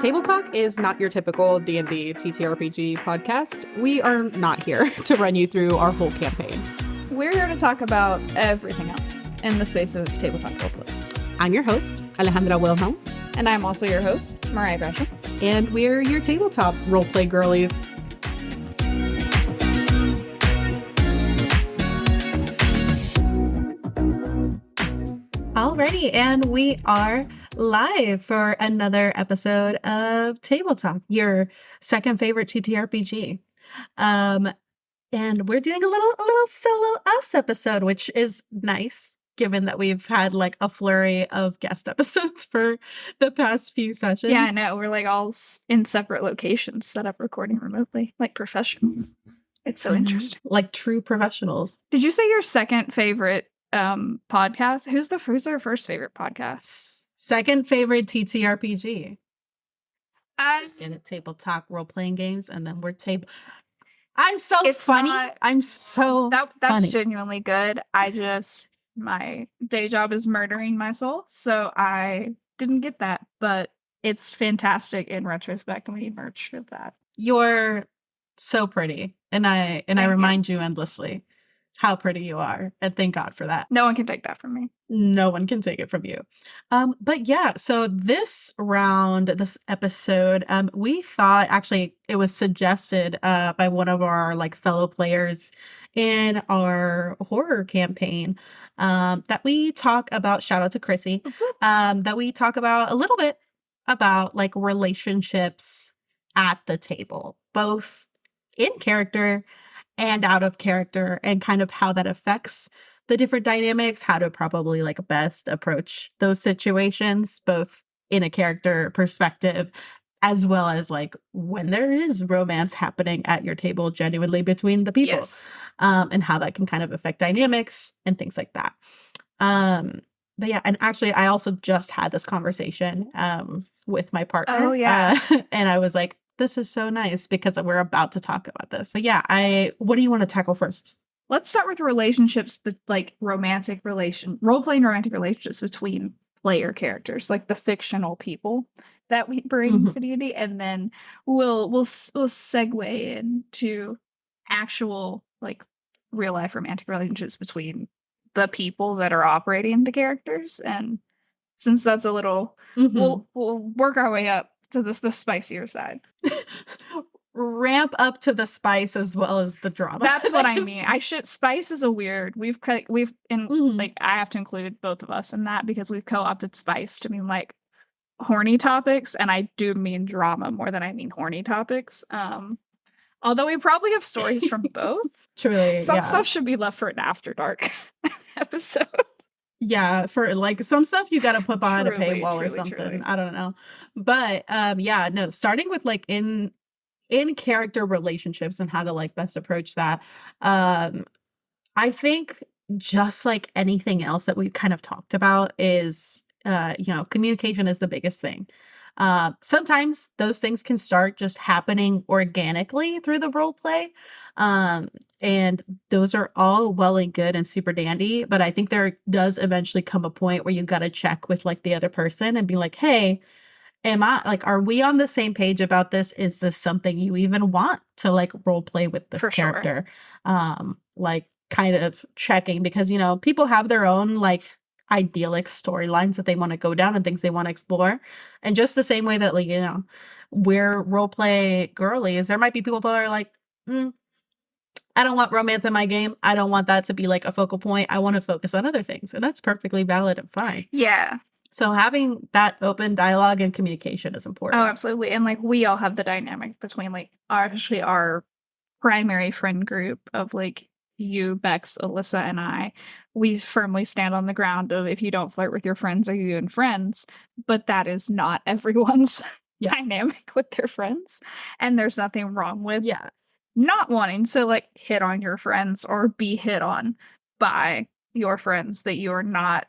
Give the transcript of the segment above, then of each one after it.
Table Talk is not your typical D&D TTRPG podcast. We are not here to run you through our whole campaign. We're here to talk about everything else in the space of tabletop roleplay. I'm your host, Alejandra Wilhelm. And I'm also your host, Mariah Gresham. And we're your tabletop roleplay girlies. Alrighty, and we are live for another episode of Table Talk, your second favorite TTRPG. And we're doing a little solo us episode, which is nice, given that we've had like a flurry of guest episodes for the past few sessions. Yeah, I know. We're like all in separate locations, set up recording remotely, like professionals. It's so interesting. Like true professionals. Did you say your second favorite podcast? Who's our first favorite podcast? Second favorite TTRPG. Let's get it. Table Talk role-playing games, and then we're table... I'm so funny. I'm so that's funny. Genuinely good. My day job is murdering my soul, so I didn't get that, but it's fantastic in retrospect when we merged with that. You're so pretty, and I remind you endlessly how pretty you are, and thank God for that. No one can take that from me. No one can take it from you. But yeah, so this episode, we thought, actually it was suggested by one of our like fellow players in our horror campaign, that we talk about, shout out to Chrissy, that we talk about a little bit about like relationships at the table, both in character and out of character, and kind of how that affects the different dynamics, how to probably like best approach those situations, both in a character perspective, as well as like when there is romance happening at your table genuinely between the people. Yes. And how that can kind of affect dynamics and things like that. But yeah, and actually I also just had this conversation with my partner. Oh yeah. And I was like, this is so nice because we're about to talk about this. But yeah, what do you want to tackle first? Let's start with relationships, but like role-playing romantic relationships between player characters, like the fictional people that we bring to D&D, and then we'll segue into actual like real life romantic relationships between the people that are operating the characters. And since that's a little, we'll work our way up to the spicier side. Ramp up to the spice as well as the drama. That's what I mean. Spice is a weird. Like I have to include both of us in that because we've co-opted spice to mean like horny topics, and I do mean drama more than I mean horny topics. Although we probably have stories from both. Truly, some stuff should be left for an after dark episode. Yeah, for like some stuff you got to put behind a paywall or something. Truly. I don't know. But yeah, no, starting with like in character relationships and how to like best approach that. I think just like anything else that we've kind of talked about is, communication is the biggest thing. Sometimes those things can start just happening organically through the role play. And those are all well and good and super dandy, but I think there does eventually come a point where you've got to check with like the other person and be like, hey, are we on the same page about this? Is this something you even want to like role play with this character? Sure. Like kind of checking, because, people have their own like idyllic storylines that they want to go down and things they want to explore. And just the same way that like, we're role play girlies, there might be people that are like, I don't want romance in my game. I don't want that to be like a focal point. I want to focus on other things. And that's perfectly valid and fine. Yeah. So having that open dialogue and communication is important. Oh, absolutely. And like we all have the dynamic between like our primary friend group of like you, Bex, Alyssa, and I. We firmly stand on the ground of if you don't flirt with your friends, are you even friends? But that is not everyone's dynamic with their friends. And there's nothing wrong with not wanting to like hit on your friends or be hit on by your friends that you're not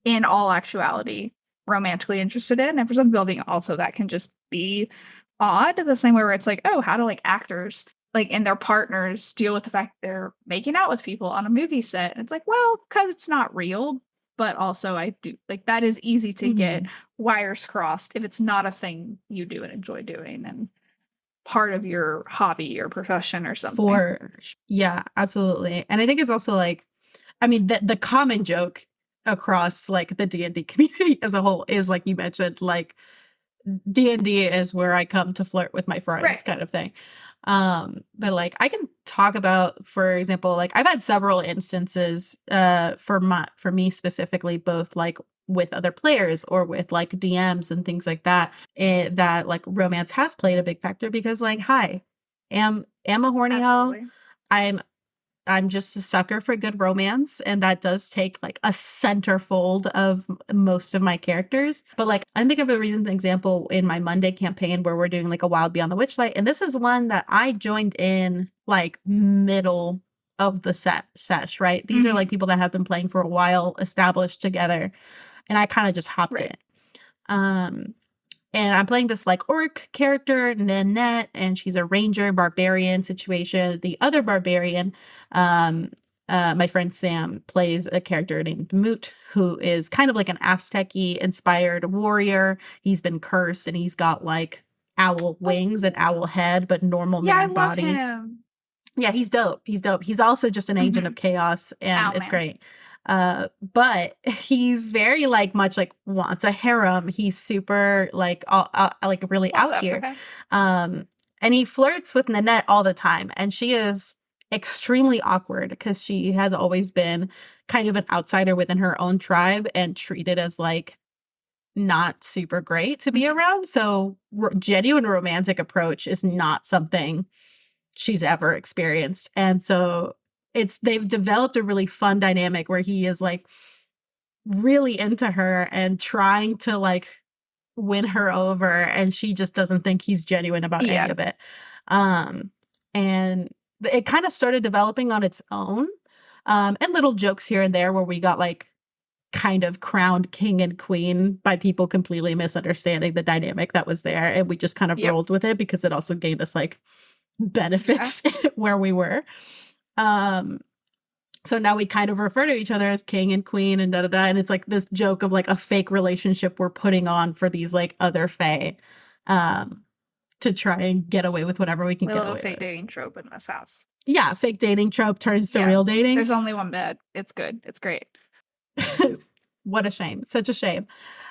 in all actuality romantically interested in. And for some building also that can just be odd, the same way where it's like, oh, how do like actors like and their partners deal with the fact they're making out with people on a movie set? And it's like, well, because it's not real, but also I do like that is easy to get Mhm. wires crossed if it's not a thing you do and enjoy doing and part of your hobby or profession or something. Yeah, absolutely. And I think it's also like, I mean, the common joke across like the D&D community as a whole is like you mentioned, like D&D is where I come to flirt with my friends Right. kind of thing. But like I can talk about, for example, like I've had several instances for me specifically, both like with other players or with like DMs and things like that, that like romance has played a big factor because like hi, am a horny hoe. Absolutely. I'm I'm just a sucker for good romance, and that does take like a centerfold of most of my characters. But like, I think of a recent example in my Monday campaign where we're doing like a Wild Beyond the Witchlight, and this is one that I joined in like middle of the sesh, right? These are like Mhm. people that have been playing for a while, established together, and I kind of just hopped in. Right. Um, and I'm playing this like orc character, Nanette, and she's a ranger barbarian situation. The other barbarian, um, my friend Sam plays a character named Moot, who is kind of like an Aztec-y inspired warrior. He's been cursed and he's got like owl wings and Oh, owl head, but normal yeah, I man love body. him. Yeah, he's dope. He's dope. He's also just an agent of Mhm. chaos, and Ow, it's man. great. But he's very like much like wants a harem. He's super like really Love out that for here. him. Um, and he flirts with Nanette all the time, and she is extremely awkward because she has always been kind of an outsider within her own tribe and treated as like not super great to be Mhm. around. So genuine romantic approach is not something she's ever experienced. And so they've developed a really fun dynamic where he is like really into her and trying to like win her over, and she just doesn't think he's genuine about any Yeah. of it. Um and it kind of started developing on its own. And little jokes here and there where we got like kind of crowned king and queen by people completely misunderstanding the dynamic that was there, and we just kind of Yep. rolled with it because it also gave us like Yeah. benefits where we were. Um, so now we kind of refer to each other as king and queen and da da da. And it's like this joke of like a fake relationship we're putting on for these like other fae, um, to try and get away with whatever we can We get love a away fake with. dating trope in this house. Yeah, fake dating trope turns to Yeah. real dating. There's only one bed. It's good. It's great. What a shame. Such a shame.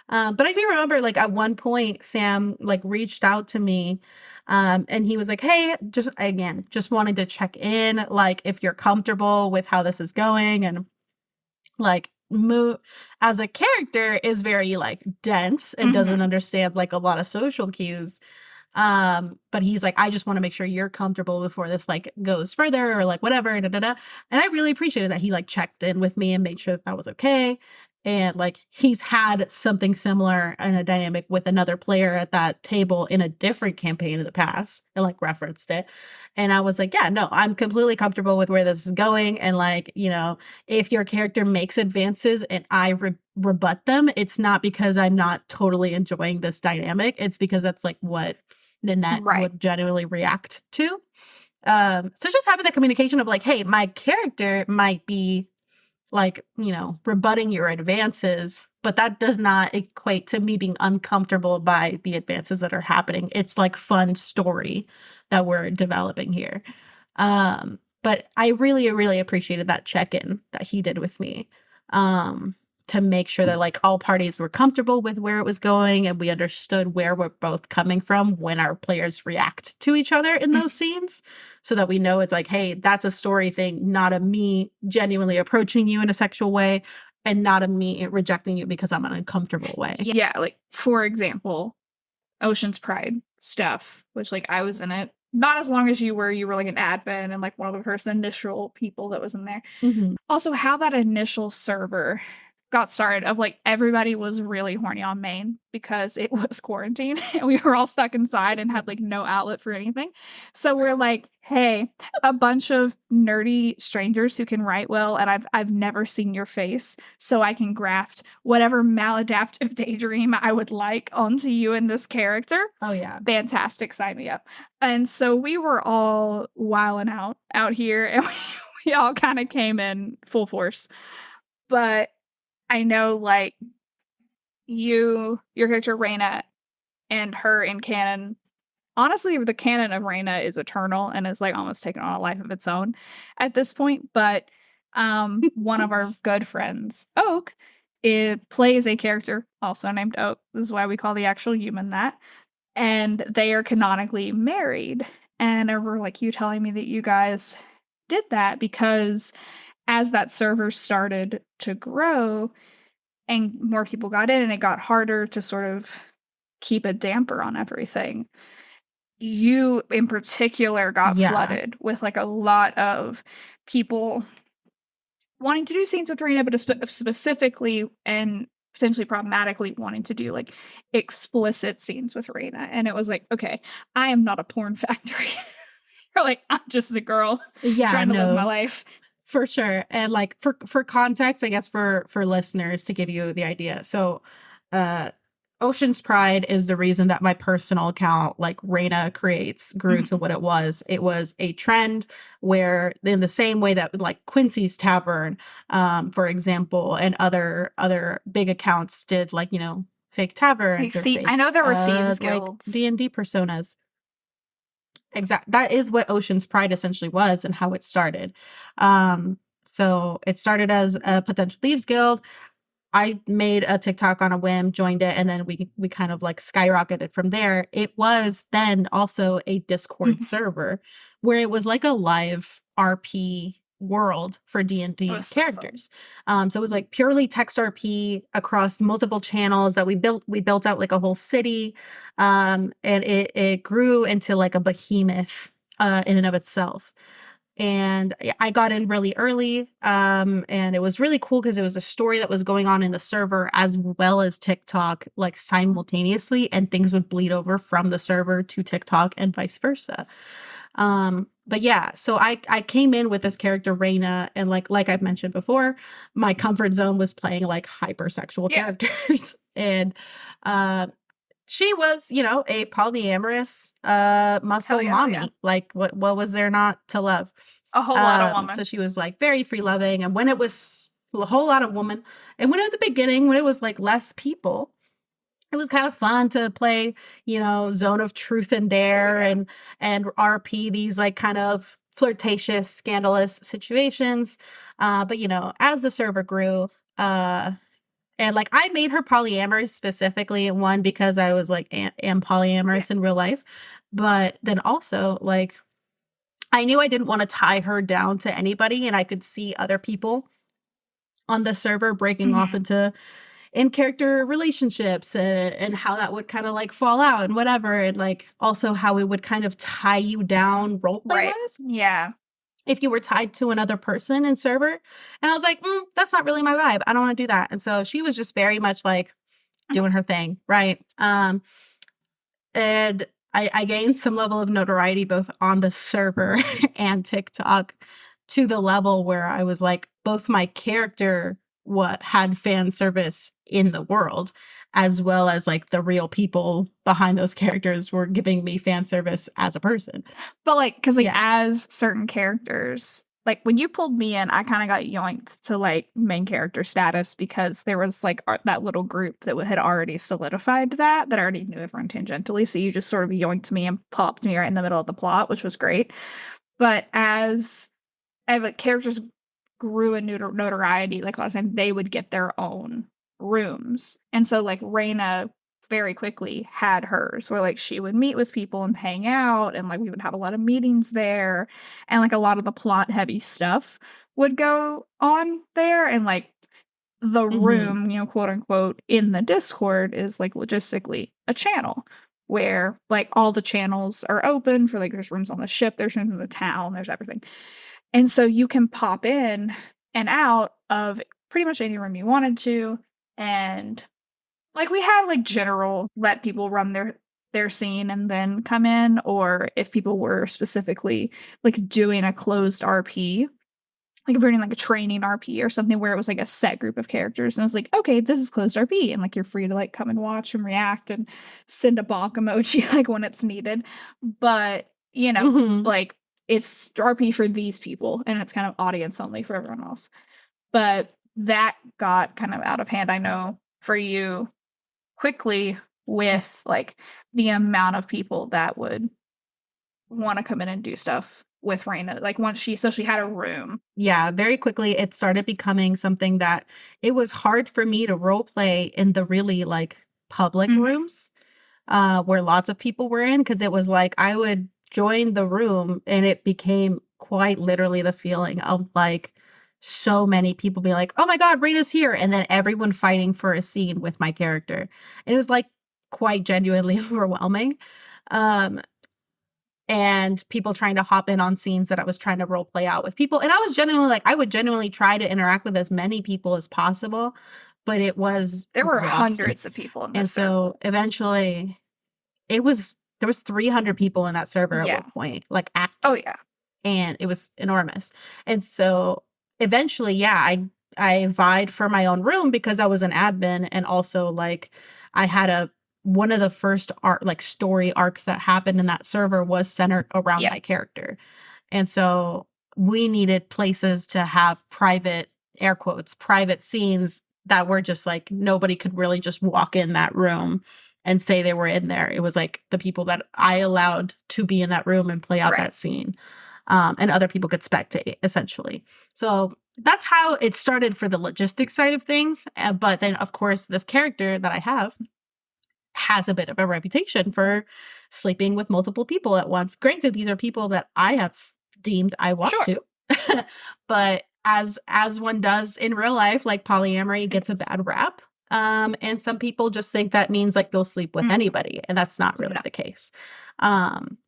But I do remember like at one point Sam like reached out to me, and he was like, "Hey, just wanted to check in like if you're comfortable with how this is going." And like Moo as a character is very like dense and doesn't Mhm. understand like a lot of social cues. But he's like, I just want to make sure you're comfortable before this like goes further or like whatever. Da, da, da. And I really appreciated that he like checked in with me and made sure that was okay. And like he's had something similar in a dynamic with another player at that table in a different campaign in the past and like referenced it. And I was like, yeah, no, I'm completely comfortable with where this is going. And like, if your character makes advances and I rebut them, it's not because I'm not totally enjoying this dynamic. It's because that's like what Nanette Right. would genuinely react to. So just having the communication of like, hey, my character might be like, rebutting your advances, but that does not equate to me being uncomfortable by the advances that are happening. It's like fun story that we're developing here. But I really, really appreciated that check-in that he did with me. Um, to make sure that like all parties were comfortable with where it was going and we understood where we're both coming from when our players react to each other in those Mhm. scenes, so that we know it's like, hey, that's a story thing, not a me genuinely approaching you in a sexual way and not a me rejecting you because I'm in an uncomfortable way. Yeah, like, for example, Ocean's Pride stuff, which, like, I was in it. Not as long as you were, like, an admin and, like, one of the first initial people that was in there. Mhm. Also, how that initial server got started of, like, everybody was really horny on main because it was quarantine and we were all stuck inside and had, like, no outlet for anything. So we're like, "Hey, a bunch of nerdy strangers who can write well, and I've never seen your face, so I can graft whatever maladaptive daydream I would like onto you and this character. Oh yeah. Fantastic, sign me up." And so we were all wilding out here, and we all kinda came in full force. But I know like your character Reina and her in canon. Honestly, the canon of Reina is eternal and is like almost taken on a life of its own at this point. But one of our good friends, Oak, it plays a character also named Oak. This is why we call the actual human that. And they are canonically married. And I remember like you telling me that you guys did that because as that server started to grow and more people got in and it got harder to sort of keep a damper on everything, you in particular got Yeah. flooded with like a lot of people wanting to do scenes with Rena, but specifically and potentially problematically wanting to do like explicit scenes with Rena. And it was like, okay, I am not a porn factory. You're like, I'm just a girl Yeah, trying to live my no. life. For sure. And like for context, I guess for listeners to give you the idea. So uh Ocean's Pride is the reason that my personal account, like Reina Creates, grew Mhm. to what it was. It was a trend where in the same way that like Quincy's Tavern, for example, and other big accounts did like, fake Like taverns or I fake know there were thieves like guilds. D&D personas. Exact. That is what Ocean's Pride essentially was and how it started. So it started as a potential thieves guild. I made a TikTok on a whim, joined it, and then we kind of like skyrocketed from there. It was then also a Discord Mhm. server where it was like a live RP world for It D&D was so fun. characters. So it was like purely text RP across multiple channels that we built. We built out like a whole city, and it grew into like a behemoth in and of itself. And I got in really early, and it was really cool because it was a story that was going on in the server as well as TikTok, like simultaneously, and things would bleed over from the server to TikTok and vice versa. But yeah, so I came in with this character Reina, and like I've mentioned before, my comfort zone was playing like hypersexual Yeah. characters, and uh, she was, a polyamorous Hell muscle yeah, hell yeah. mommy. Like what was there not to love? A whole lot of So woman. she was like very free loving, and when it was a whole lot of woman, and when at the beginning when it was like less people, it was kind of fun to play, Zone of Truth and Oh Dare yeah. and RP these like kind of flirtatious, scandalous situations. But as the server grew, and like I made her polyamorous specifically, one because I was like am Yeah. polyamorous in real life, but then also like I knew I didn't want to tie her down to anybody, and I could see other people on the server breaking off Mhm. into in character relationships, and how that would kind of like fall out and whatever, and like also how it would kind of tie you down role play Right. wise Yeah. if you were tied to another person in server. And I was like, that's not really my vibe. I don't want to do that. And so she was just very much like Mhm. doing her thing, right? And I gained some level of notoriety both on the server and TikTok, to the level where I was like, both my character what had fan service in the world, as well as like the real people behind those characters were giving me fan service as a person. But, like, cause like, Yeah. as certain characters like, when you pulled me in, I kinda got yoinked to, like, main character status because there was, like, that little group that had already solidified that I already knew everyone tangentially, so you just sort of yoinked me and popped me right in the middle of the plot, which was great. But as like, characters grew in notoriety, like, a lot of times they would get their own rooms, and so, like, Reina very quickly had hers where, like, she would meet with people and hang out, and, like, we would have a lot of meetings there, and, like, a lot of the plot-heavy stuff would go on there, and, like, the Hmm. room, quote, unquote, in the Discord is, like, logistically a channel where, like, all the channels are open for, like, there's rooms on the ship, there's rooms in the town, there's everything. And so you can pop in and out of pretty much any room you wanted to, and, like, we had, like, general let people run their scene and then come in, or if people were specifically, like, doing a closed RP, like, if we're doing, like, a training RP or something where it was, like, a set group of characters, and I was like, "Okay, this is closed RP," and, like, you're free to, like, come and watch and react and send a bonk emoji, like, when it's needed, but, Hmm. like, it's RP for these people, and it's kind of audience only for everyone else, but that got kind of out of hand, I know, for you quickly Yeah. with like the amount of people that would want to come in and do stuff with Raina. Like once she had a room. Yeah, very quickly it started becoming something that it was hard for me to role play in the really like public Mhm. rooms where lots of people were in, because it was like I would join the room and it became quite literally the feeling of like so many people being like, oh my God, Rita's here. And then everyone fighting for a scene with my character. And it was like quite genuinely overwhelming. Um, and people trying to hop in on scenes that I was trying to role play out with people. And I was genuinely like, I would genuinely try to interact with as many people as possible, but it was There were exhausting. hundreds of people in And this server. so eventually there was 300 people in that server at Yeah. one point, like Oh active, yeah. and it was enormous. And so eventually, yeah, I vied for my own room because I was an admin, and also like I had a one of the first art like story arcs that happened in that server was centered around Yeah. my character. And so we needed places to have private, air quotes, private scenes that were just like nobody could really just walk in that room and say they were in there. It was like the people that I allowed to be in that room and play out Right. that scene. And other people could spectate essentially. So that's how it started for the logistics side of things. But then, of course, this character that I have has a bit of a reputation for sleeping with multiple people at once. Granted, these are people that I have deemed I want Sure. to. But as one does in real life, like polyamory gets a bad rap. And some people just think that means like they'll sleep with Mhm. anybody, and that's not really No. the case.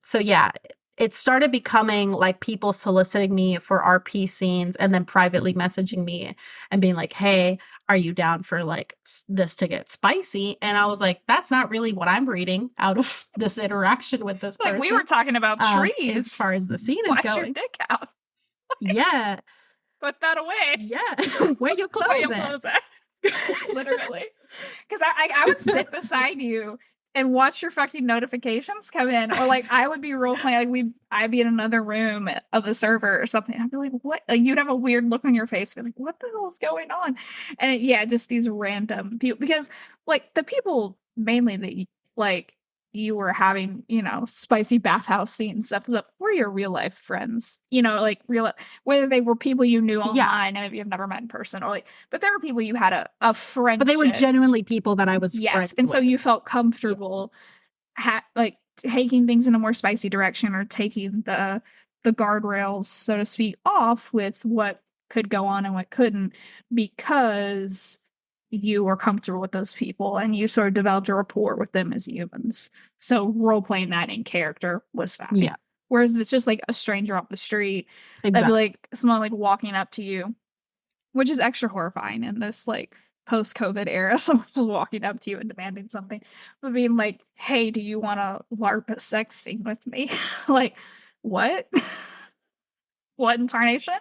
So yeah, it started becoming like people soliciting me for RP scenes and then privately messaging me and being like, "Hey, are you down for like this to get spicy?" And I was like, that's not really what I'm reading out of this interaction with this Like we person. were talking about As trees. far as the scene is Wash your going. dick out. Yeah. Put that away. Yeah. Where your Where clothes your at? clothes at? Literally. Because I would sit beside you and watch your fucking notifications come in, or like I would be role playing, like I'd be in another room of the server or something. I'd be like, what? Like you'd have a weird look on your face, be like, what the hell is going on? And yeah, just these random people, because like the people mainly that like you were having, spicy bathhouse scenes stuff were your real life friends, like real, whether they were people you knew Yeah. online and maybe you've never met in person, or like, but there were people you had a But they were friendship. genuinely people that I was Yes, friends and so with. you felt Yeah. comfortable like taking things in a more spicy direction, or taking the guardrails, so to speak, off with what could go on and what couldn't, because you were comfortable with those people and you sort of developed a rapport with them as humans. So role playing that in character was fine. Yeah. Whereas if it's just like a stranger off the street, that'd be Exactly. like someone like walking up to you, which is extra horrifying in this like post-COVID era. Someone just walking up to you and demanding something, but being like, "Hey, do you want to LARP a sex scene with me?" Like, what? What in tarnation?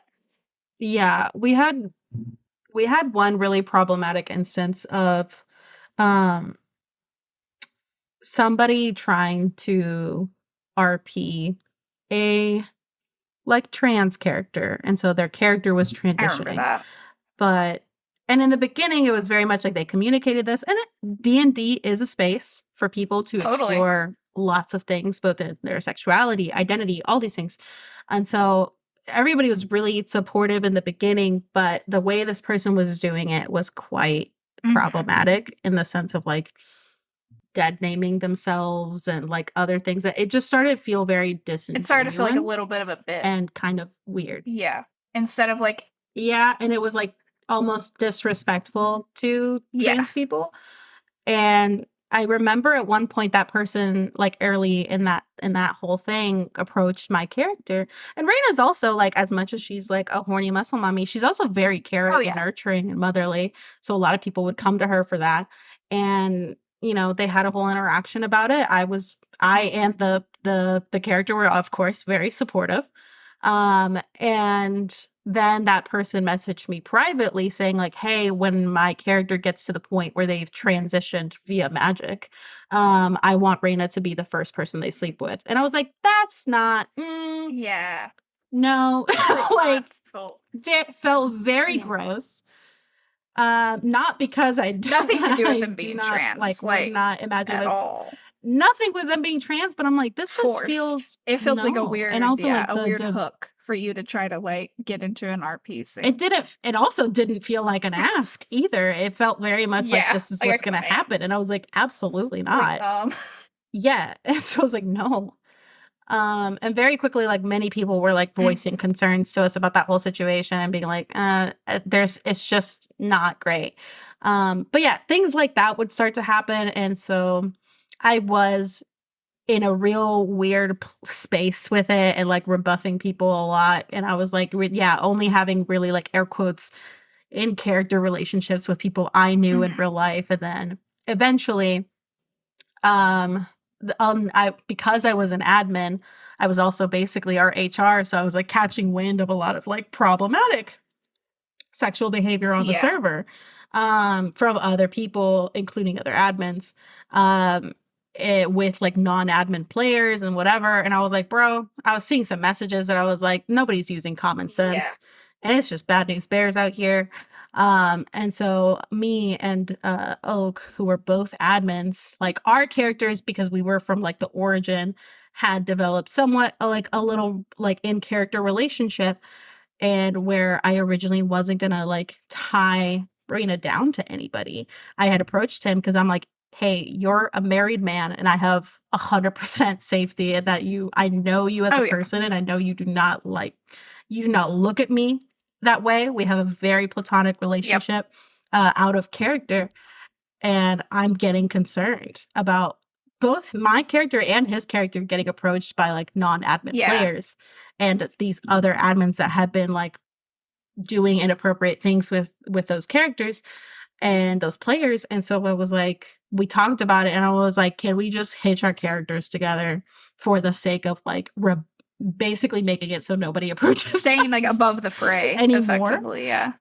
Yeah. We had one really problematic instance of um somebody trying to RP a like trans character, and so their character was I remember transitioning. that. But and in the beginning it was very much like they communicated this, and D&D is a space for people to Totally. explore lots of things, both in their sexuality, identity, all these things. And so everybody was really supportive in the beginning, but the way this person was doing it was quite problematic in the sense of like dead naming themselves and like other things that it just started to feel very It started to feel like a disingenuous little bit of a bit. and kind of weird. Yeah. Instead of like, Yeah, and it was like almost disrespectful to yeah. trans people. And I remember at one point that person like early in that whole thing approached my character. And Raina's also like, as much as she's like a horny muscle mommy, she's also very caring Oh, yeah. and nurturing and motherly. So a lot of people would come to her for that. And they had a whole interaction about it. I and the character were of course very supportive. And then that person messaged me privately saying like, hey, when my character gets to the point where they've transitioned via magic, I want Raina to be the first person they sleep with. And I was like, that's not, Yeah. no, like felt felt very gross. Not because I do, Nothing to do with I them do being not trans, would like, not imagine at this. all. Nothing with them being trans, but I'm like, this just Forced. feels It feels like a no. And weird also yeah, like a weird the hook for you to try to, like, get into an art piece and it also didn't feel like an ask either. It felt very much like yeah, this is like a what's gonna command. happen. And I was like, absolutely Like, not. Yeah. And so I was like, no. And very quickly, like many people were like mm, voicing concerns to us about that whole situation and being like, it's just not great. But yeah, things like that would start to happen. And so I was in a real weird space with it and like rebuffing people a lot. And I was like, yeah, only having really like air quotes in character relationships with people I knew in mhm, real life. And then eventually, um, I because I was an admin, I was also basically our HR, so I was like catching wind of a lot of like problematic sexual behavior on the yeah. server from other people, including other admins, um, with like non-admin players and whatever. And I was like, bro, I was seeing some messages that I was like, nobody's using common Yeah. sense, and it's just bad news bears out here. And so me and Oak, who were both admins, like our characters, because we were from like the origin, had developed somewhat like a little like in character relationship, and where I originally wasn't gonna like tie Brina down to anybody. I had approached him because I'm like, hey, you're a married man and I have 100% safety and that I know you as a Oh, yeah. person and I know you do not look at me that way. We have a very platonic Yep. relationship out of character. And I'm getting concerned about both my character and his character getting approached by like non-admin Yeah. players and these other admins that had been like doing inappropriate things with those characters and those players. And so I was like, we talked about it and I was like, can we just hitch our characters together for the sake of like basically making it so nobody approaches Staying, like, us above the fray, anymore. effectively, yeah.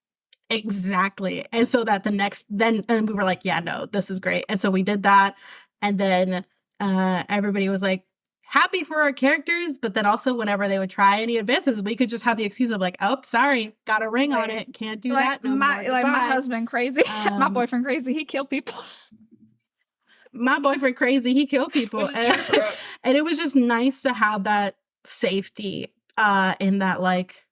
Exactly. And so that the next then and we were like, yeah, no, this is great. And so we did that. And then everybody was like happy for our characters, but then also whenever they would try any advances, we could just have the excuse of like, oh, sorry, got a ring on Like it. Can't do that no more. my Goodbye. husband crazy, my Um boyfriend crazy, he killed people, my boyfriend crazy, he killed people. which is true for it. And it was just nice to have that safety in that like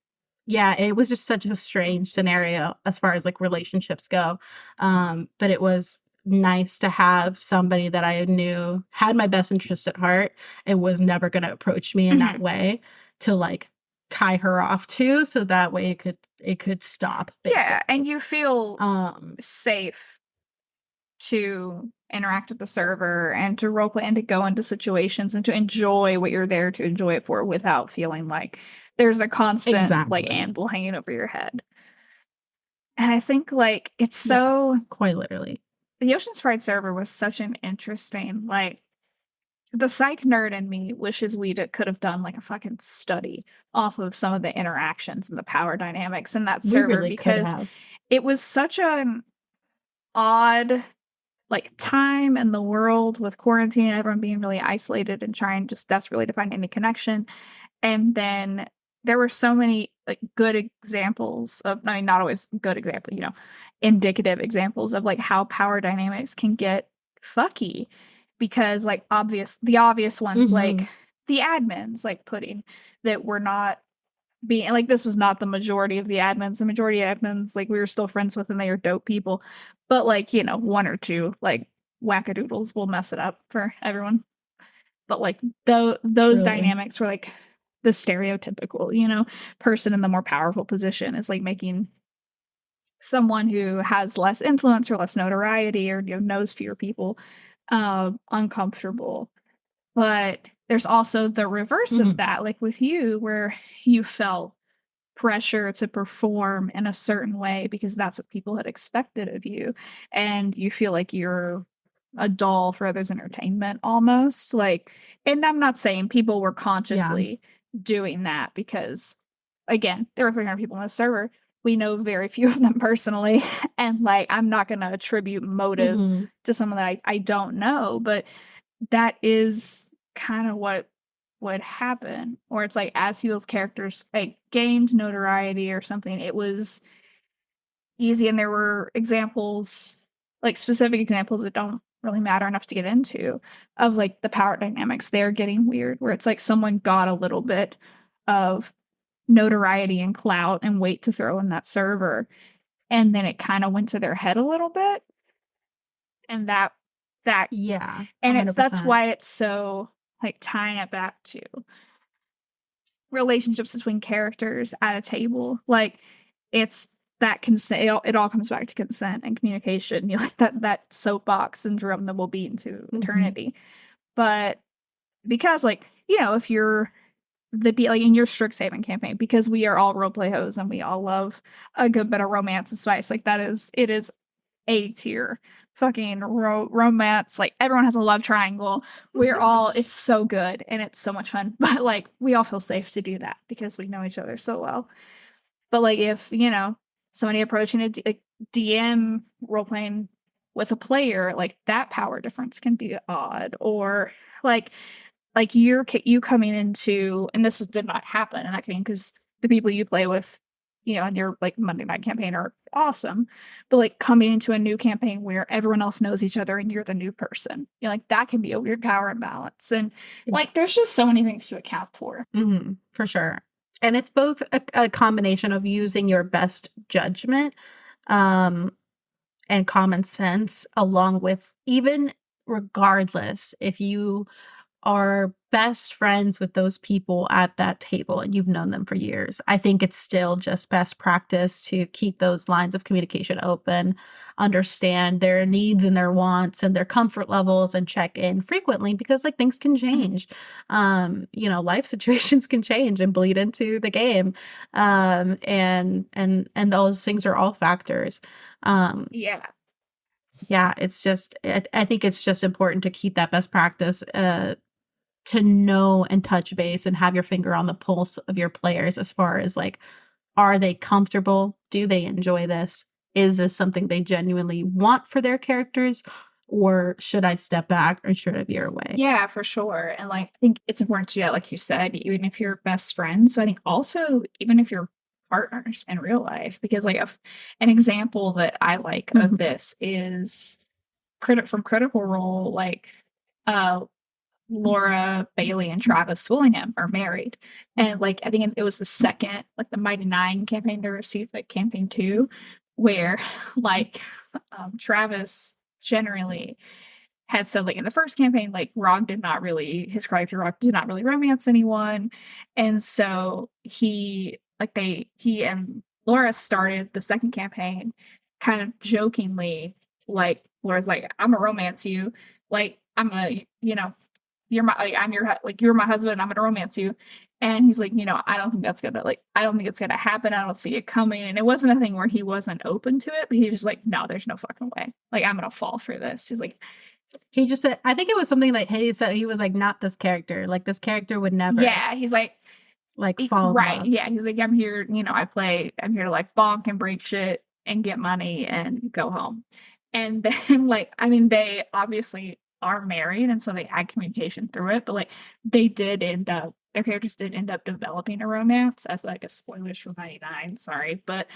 yeah, it was just such a strange scenario as far as like relationships go. But it was nice to have somebody that I knew had my best interest at heart and was never going to approach me in that Mhm. way to like tie her off to so that way it could stop Yeah, and basically. you feel Um safe to interact with the server and to roleplay and to go into situations and to enjoy what you're there to enjoy it for without feeling like there's a constant, like, exactly. anvil hanging over your head. And I think, like, it's Yeah, so quite literally. the Ocean Sprite server was such an interesting, like the psych nerd in me wishes could have done like a fucking study off of some of the interactions and the power dynamics in that We server really could because have. it was such an odd like time in the world with quarantine, everyone being really isolated and trying just desperately to find any connection. And then there were so many like good examples of, I mean, not always good example, indicative examples of like how power dynamics can get fucky because like the obvious ones like Mhm. the admins like putting that were not being like this was not the majority of the admins. The majority of admins like we were still friends with and they are dope people. But like, one or two like wackadoodles will mess it up for everyone. But like those Truly. dynamics were like the stereotypical, person in the more powerful position is like making someone who has less influence or less notoriety or knows fewer people uncomfortable. But there's also the reverse of Mhm. that, like with you, where you felt pressure to perform in a certain way because that's what people had expected of you. And you feel like you're a doll for others' entertainment almost. Like, and I'm not saying people were Yeah. consciously doing that because, again, there were 300 people on the server. We know very few of them personally. And like, I'm not going to attribute motive Mhm. to someone that I don't know, but that is kind of what would happen. Or it's like as people's characters like gained notoriety or something, it was easy, and there were examples, like specific examples that don't really matter enough to get into, of like the power dynamics there getting weird, where it's like someone got a little bit of notoriety and clout and weight to throw in that server, and then it kind of went to their head a little bit, and that Yeah, and it's that's 100%. why it's so like tying it back to relationships between characters at a table. Like it's that consent. It all comes back to consent and communication. You know, like that soapbox syndrome that will be into Mhm. eternity. But because like if you're like in your Strixhaven campaign, because we are all roleplay hoes and we all love a good bit of romance and spice. Like it is A tier fucking romance. Like everyone has a love triangle. We're all it's so good and it's so much fun. But like we all feel safe to do that because we know each other so well. But like if, somebody approaching like DM role playing with a player, like that power difference can be odd. Or like you coming into, and this did not happen in that game because the people you play with, in your like Monday night campaign are awesome, but like coming into a new campaign where everyone else knows each other and you're the new person, like that can be a weird power imbalance, and Ex like there's just so many things to account for. Mhm, for sure. And it's both a combination of using your best judgment, um, and common sense, along with even regardless if you are best friends with those people at that table and you've known them for years. I think it's still just best practice to keep those lines of communication open, understand their needs and their wants and their comfort levels and check in frequently because like things can Mhm. change. Life situations can change and bleed into the game. And those things are all factors. Um, Yeah. yeah, it's just I think it's just important to keep that best practice to know and touch base and have your finger on the pulse of your players as far as like, are they comfortable? Do they enjoy this? Is this something they genuinely want for their characters? Or should I step back or should I veer away? Yeah, for sure. And like I think it's important to do that, like you said, even if you're best friends. So I think also even if you're partners in real life, because like an example that I like of Mhm. this is from Critical Role, like uh Laura Bailey and Travis Willingham are married. And like I think it was the second, like the Mighty Nine campaign they received, like campaign two, where like Travis generally had said like in the first campaign, like his character Rog did not really romance anyone. And so he and Laura started the second campaign kind of jokingly, like Laura's like, I'm gonna romance you. Like I'm a, you're my like I'm your like you're my husband, I'm gonna romance you. And he's like, I don't think it's gonna happen. I don't see it coming. And it wasn't a thing where he wasn't open to it, but he was just like, no, there's no fucking way. Like I'm gonna fall for this. He's like, He just said, I think it was something like he said, he was like, not this character. Like this character would never yeah, he's like, like fall in right, love. yeah. He's like, I'm here to like bonk and break shit and get money and go home. And then like, I mean, they obviously are married and so they had communication through it, but like their characters did end up developing a romance, as like a spoilers for 99, sorry, but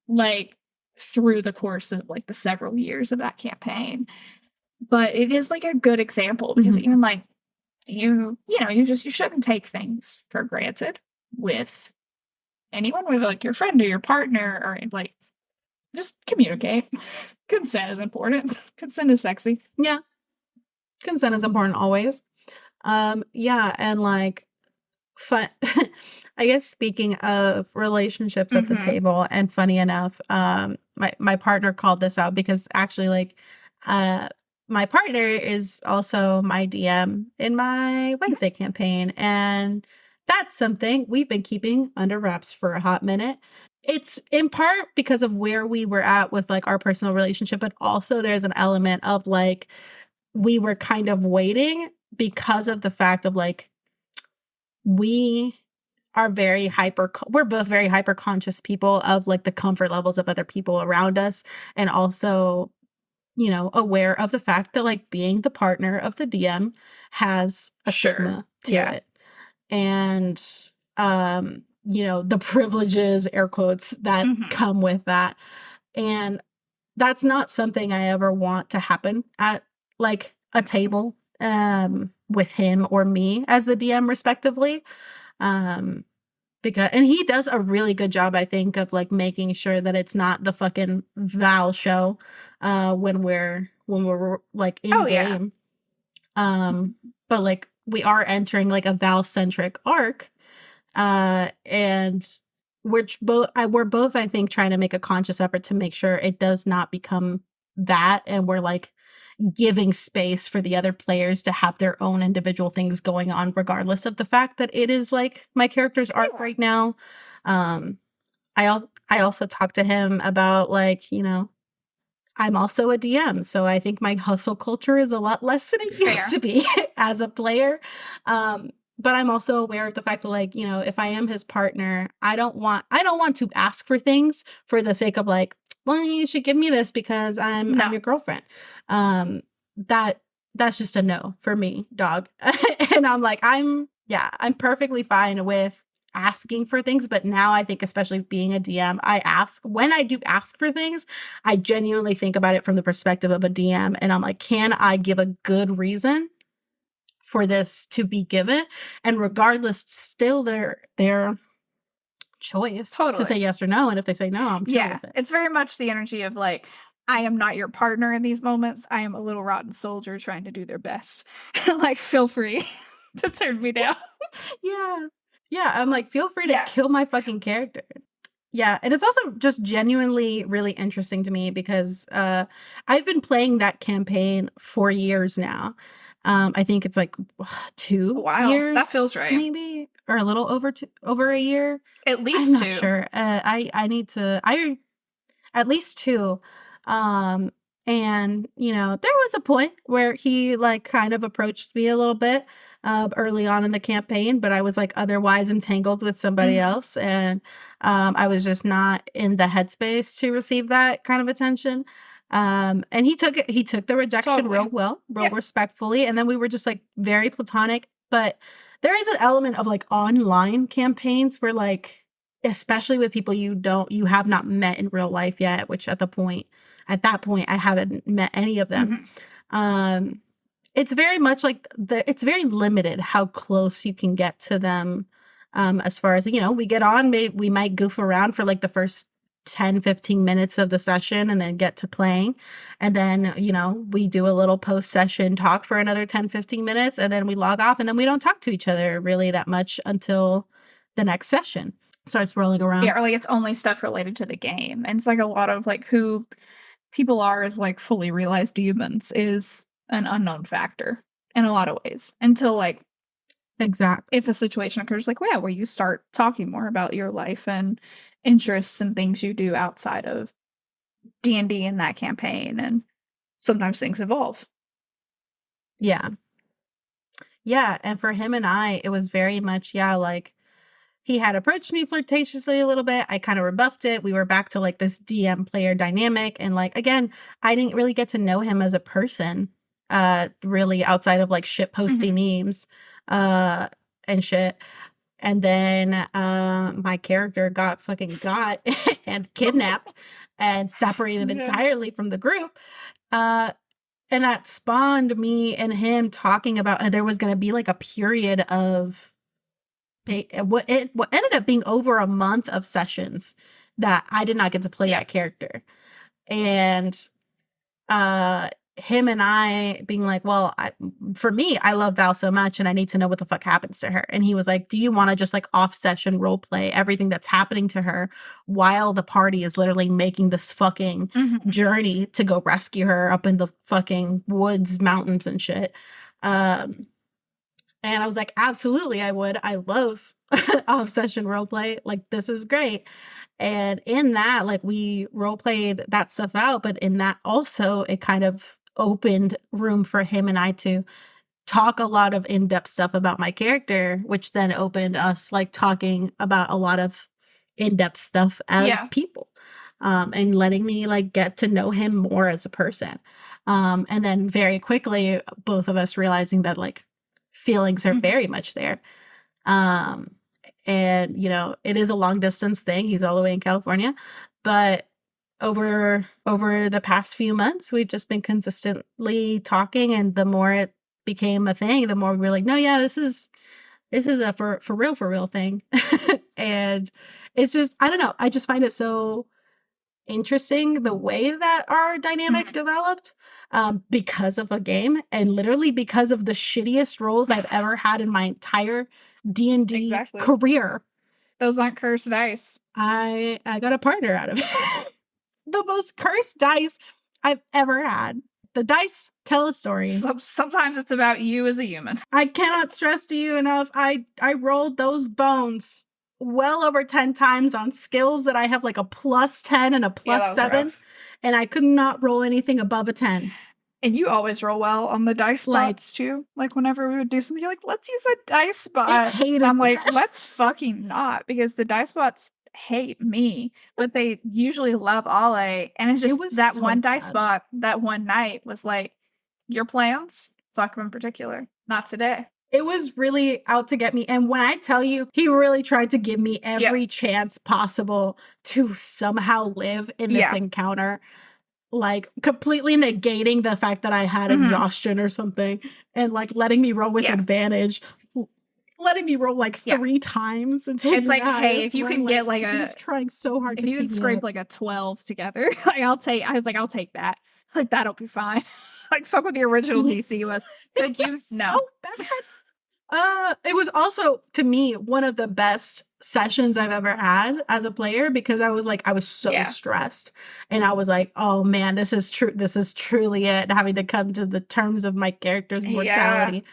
like through the course of like the several years of that campaign. But it is like a good example because Mhm. even like you shouldn't take things for granted with anyone, with like your friend or your partner, or like just communicate. Consent is important. Consent is sexy. Yeah, consent is important always. Yeah, and like fun I guess speaking of relationships at the Mm-hmm. table, and funny enough, my partner called this out because actually like uh my partner is also my DM in my Wednesday campaign, and that's something we've been keeping under wraps for a hot minute. It's in part because of where we were at with like our personal relationship, but also there's an element of like we were kind of waiting because of the fact of like we are we're both very hyper conscious people of like the comfort levels of other people around us, and also aware of the fact that like being the partner of the DM has a Sure. stigma to Yeah. it, and the privileges, air quotes, that Mm-hmm. come with that. And that's not something I ever want to happen at like a table with him or me as the DM respectively. Um because and he does a really good job, I think, of like making sure that it's not the fucking Val show when we're like in Oh yeah. game. But like we are entering like a Val centric arc. And we're both, I think, trying to make a conscious effort to make sure it does not become that, and we're like giving space for the other players to have their own individual things going on, regardless of the fact that it is like my character's arc right now. Um, I also talked to him about like, I'm also a DM, so I think my hustle culture is a lot less than it used Fair. to be as a player. But I'm also aware of the fact that, like, if I am his partner, I don't want to ask for things for the sake of like, well, you should give me this because I'm No. your girlfriend. Um, that that's just a no for me, dog. And I'm like, I'm perfectly fine with asking for things, but now I think, especially being a DM, I ask when I do ask for things, I genuinely think about it from the perspective of a DM, and I'm like, can I give a good reason for this to be given? And regardless, still their choice to say Totally. yes or no. And if they say no, I'm chill Yeah. with it. It's very much the energy of like, I am not your partner in these moments. I am a little rotten soldier trying to do their best. Like, feel free to turn me down. Yeah. Yeah. I'm like, feel free to Yeah. kill my fucking character. Yeah, and it's also just genuinely really interesting to me because I've been playing that campaign for years now. I think it's like two Wow. That years, feels right. maybe, or a little over a year. At I'm least not 2. sure. I need to. I at least two. Um, and there was a point where he like kind of approached me a little bit early on in the campaign, but I was like otherwise entangled with somebody Mhm. else, and I was just not in the headspace to receive that kind of attention. And he took the rejection real Totally. well, real Yeah. respectfully, and then we were just like very platonic. But there is an element of like online campaigns where like, especially with people you have not met in real life yet, which at that point I haven't met any of them. Mhm. Um, it's very much like it's very limited how close you can get to them. As far as, we get on, maybe we might goof around for like the first 10-15 minutes of the session and then get to playing. And then, we do a little post session talk for another 10-15 minutes, and then we log off, and then we don't talk to each other really that much until the next session starts rolling around. Yeah, or like it's only stuff related to the game. And it's like a lot of like who people are as like fully realized humans is an unknown factor in a lot of ways until like Exactly. if a situation occurs like, well, yeah, where you start talking more about your life and interests and things you do outside of D&D in that campaign, and sometimes things evolve. Yeah. Yeah, and for him and I, it was very much, yeah, like he had approached me flirtatiously a little bit. I kind of rebuffed it. We were back to like this DM player dynamic. And like, again, I didn't really get to know him as a person, really outside of like shit posty Mhm. memes, uh, and shit. And then my character got and kidnapped and separated Yeah. entirely from the group. Uh, and that spawned me and him talking about there was going to be like a period of what ended up being over a month of sessions that I did not get to play Yeah. that character. And uh him and I being like, well, for me, I love Val so much and I need to know what the fuck happens to her. And he was like, do you want to just like off session role play everything that's happening to her while the party is literally making this fucking Mhm. journey to go rescue her up in the fucking woods, mountains and shit. Um and I was like, absolutely, I would. I love off session role play. Like, this is great. And in that, like, we role played that stuff out. But in that, also, it kind of opened room for him and I to talk a lot of in depth stuff about my character, which then opened us like talking about a lot of in depth stuff as Yeah. people. And letting me like get to know him more as a person. And then very quickly, both of us realizing that like feelings are Mhm. very much there. Um, and it is a long distance thing. He's all the way in California, but over the past few months, we've just been consistently talking, and the more it became a thing, the more we were like, no, yeah, this is a for real thing. And it's just, I don't know, I just find it so interesting the way that our dynamic developed, because of a game, and literally because of the shittiest roles I've ever had in my entire D&D Exactly. career. Those aren't cursed dice. I got a partner out of it. The most cursed dice I've ever had. The dice tell a story. Sometimes it's about you as a human. I cannot stress to you enough. I rolled those bones well over 10 times on skills that I have like a +10 and a +7, and I could not roll anything above a 10. And you always roll well on the dice spots too. Like whenever we would do something, you're like, let's use a dice spot. I hate it. I'm like, let's fucking not, because the dice spots hate me, but they usually love Ale. And it's just that so one dice spot that one night was like, your plans? Fuck him in particular. Not today. It was really out to get me. And when I tell you, he really tried to give me every chance possible to somehow live in this encounter. Like completely negating the fact that I had exhaustion or something, and like letting me roll with advantage, letting me roll like 3 times. And it's like, hey, if you can get like he was trying so hard if to you can scrape like a 12 together, like I'll take that. Like that'll be fine. Like fuck what the original DC was. Could you no. So bad. It was also, to me, one of the best sessions I've ever had as a player, because I was so stressed, and I was like, oh man, this is truly it, having to come to the terms of my character's mortality.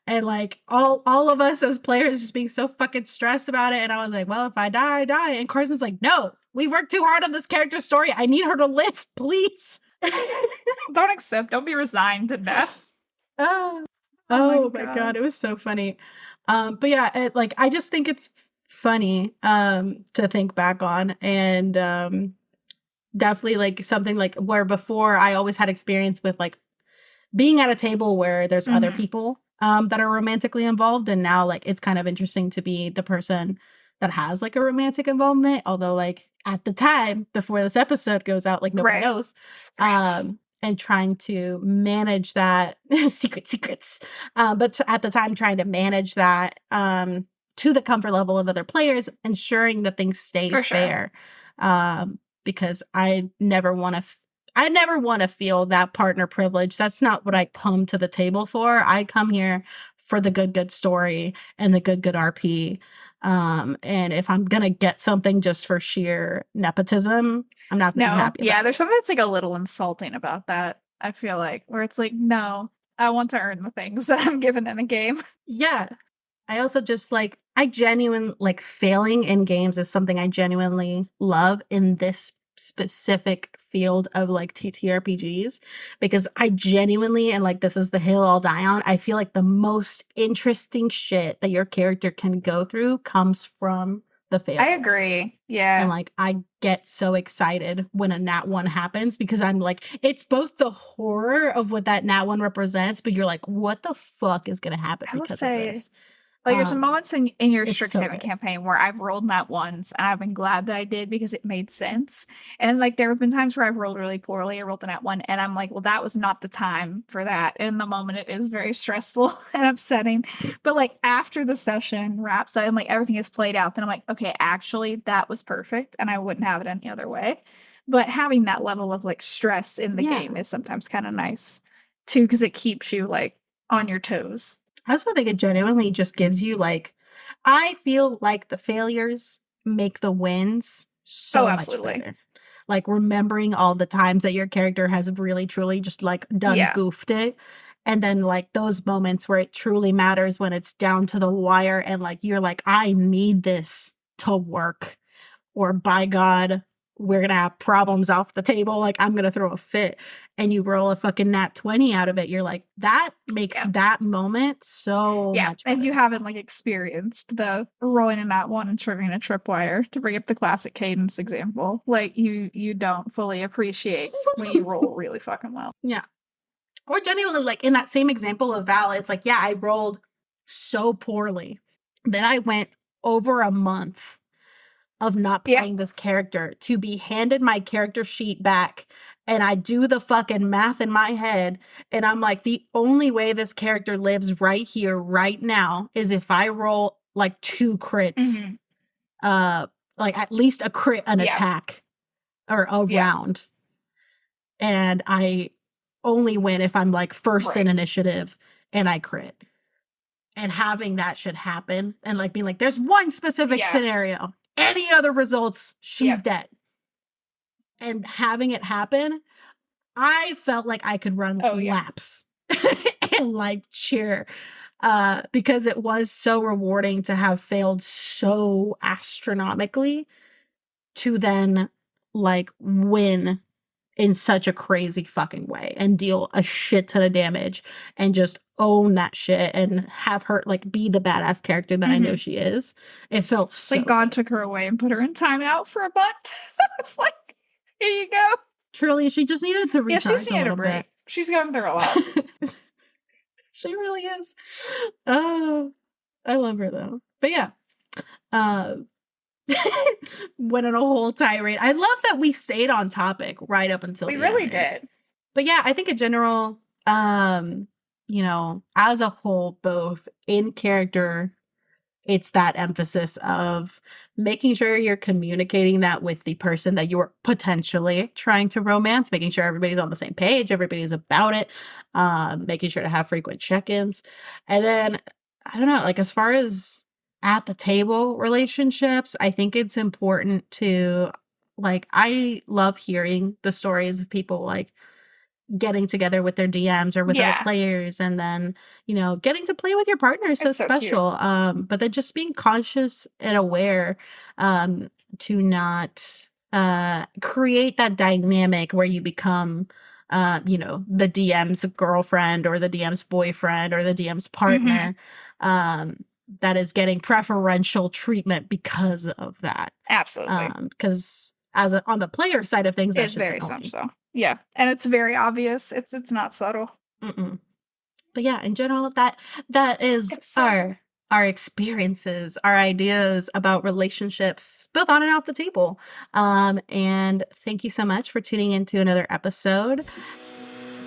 And like all of us as players just being so fucking stressed about it. And I was like, well, if I die, I die. And Carson's like, no, we worked too hard on this character's story. I need her to live, please. Don't be resigned to death. Oh my God. It was so funny. But yeah, I just think it's funny to think back on, and definitely like something like where before I always had experience with like being at a table where there's other people that are romantically involved, and now like it's kind of interesting to be the person that has like a romantic involvement, although like at the time before this episode goes out, like nobody knows. And trying to manage that secrets. But at the time, trying to manage that to the comfort level of other players, ensuring that things stay fair. Because I never want to feel that partner privilege. That's not what I come to the table for. I come here for the good story and the good RP. And if I'm gonna get something just for sheer nepotism, I'm not gonna be happy about it. There's something that's like a little insulting about that, I feel like, where it's like, no, I want to earn the things that I'm given in a game. Yeah. I also just like, failing in games is something I genuinely love in this specific field of like TTRPGs, because I genuinely, and like this is the hill I'll die on, I feel like the most interesting shit that your character can go through comes from the failures. I agree. Yeah. And like I get so excited when a nat 1 happens, because I'm like, it's both the horror of what that nat 1 represents, but you're like, what the fuck is gonna happen because of this? Like there's some moments in your Strixhaven campaign where I've rolled nat 1s, and I've been glad that I did because it made sense. And like there have been times where I've rolled really poorly. I rolled a nat 1 and I'm like, well, that was not the time for that. In the moment, it is very stressful and upsetting. But like after the session wraps up and like everything is played out, then I'm like, okay, actually that was perfect, and I wouldn't have it any other way. But having that level of like stress in the game is sometimes kind of nice too, because it keeps you like on your toes. I also think it genuinely just gives you like, I feel like the failures make the wins so much better. Like remembering all the times that your character has really truly just like goofed it. And then like those moments where it truly matters, when it's down to the wire and like you're like, I need this to work, or by God, we're gonna have problems off the table, like I'm gonna throw a fit, and you roll a fucking nat 20 out of it. You're like, that makes that moment so much better. And you haven't like experienced the rolling a nat 1 and triggering a tripwire, to bring up the classic Cadence example. Like you don't fully appreciate when you roll really fucking well. Yeah. Or genuinely, like in that same example of Val, it's like, yeah, I rolled so poorly that I went over a month of not playing this character to be handed my character sheet back, and I do the fucking math in my head, and I'm like, the only way this character lives right here, right now, is if I roll like 2 crits, like at least a crit, an attack, or a round. And I only win if I'm like first in initiative and I crit. And having that shit happen and like being like, there's one specific scenario. Any other results, she's dead. And having it happen, I felt like I could run laps and like cheer. Because it was so rewarding to have failed so astronomically to then like win in such a crazy fucking way and deal a shit ton of damage and just own that shit and have her like be the badass character that I know she is. It felt so like God took her away and put her in timeout for a month. It's like, here you go. Truly, she just needed to recharge a little bit. She's going through a lot. She really is. Oh, I love her though. But yeah. Went on a whole tirade. I love that we stayed on topic right up until we really did. But yeah, I think in general, you know, as a whole, both in character, it's that emphasis of making sure you're communicating that with the person that you're potentially trying to romance, making sure everybody's on the same page, everybody's about it, making sure to have frequent check-ins. And then, I don't know, like as far as at the table relationships, I think it's important to, like, I love hearing the stories of people like getting together with their DMs or with other players, and then, you know, getting to play with your partner is so special. But then just being conscious and aware to not create that dynamic where you become you know, the DM's girlfriend or the DM's boyfriend or the DM's partner that is getting preferential treatment because of that. Absolutely. Because on the player side of things, that's it's very much so. Yeah, and it's very obvious. It's not subtle. But yeah, in general, that is our experiences, our ideas about relationships, both on and off the table. And thank you so much for tuning into another episode.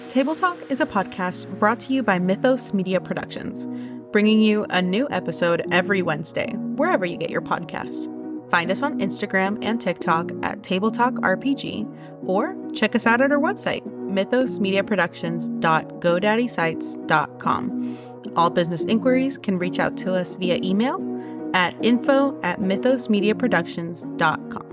Table Talk is a podcast brought to you by Mythos Media Productions, bringing you a new episode every Wednesday, wherever you get your podcast. Find us on Instagram and TikTok at Table Talk RPG, or check us out at our website, mythosmediaproductions.godaddysite.com. All business inquiries can reach out to us via email at info@mythosmediaproductions.com.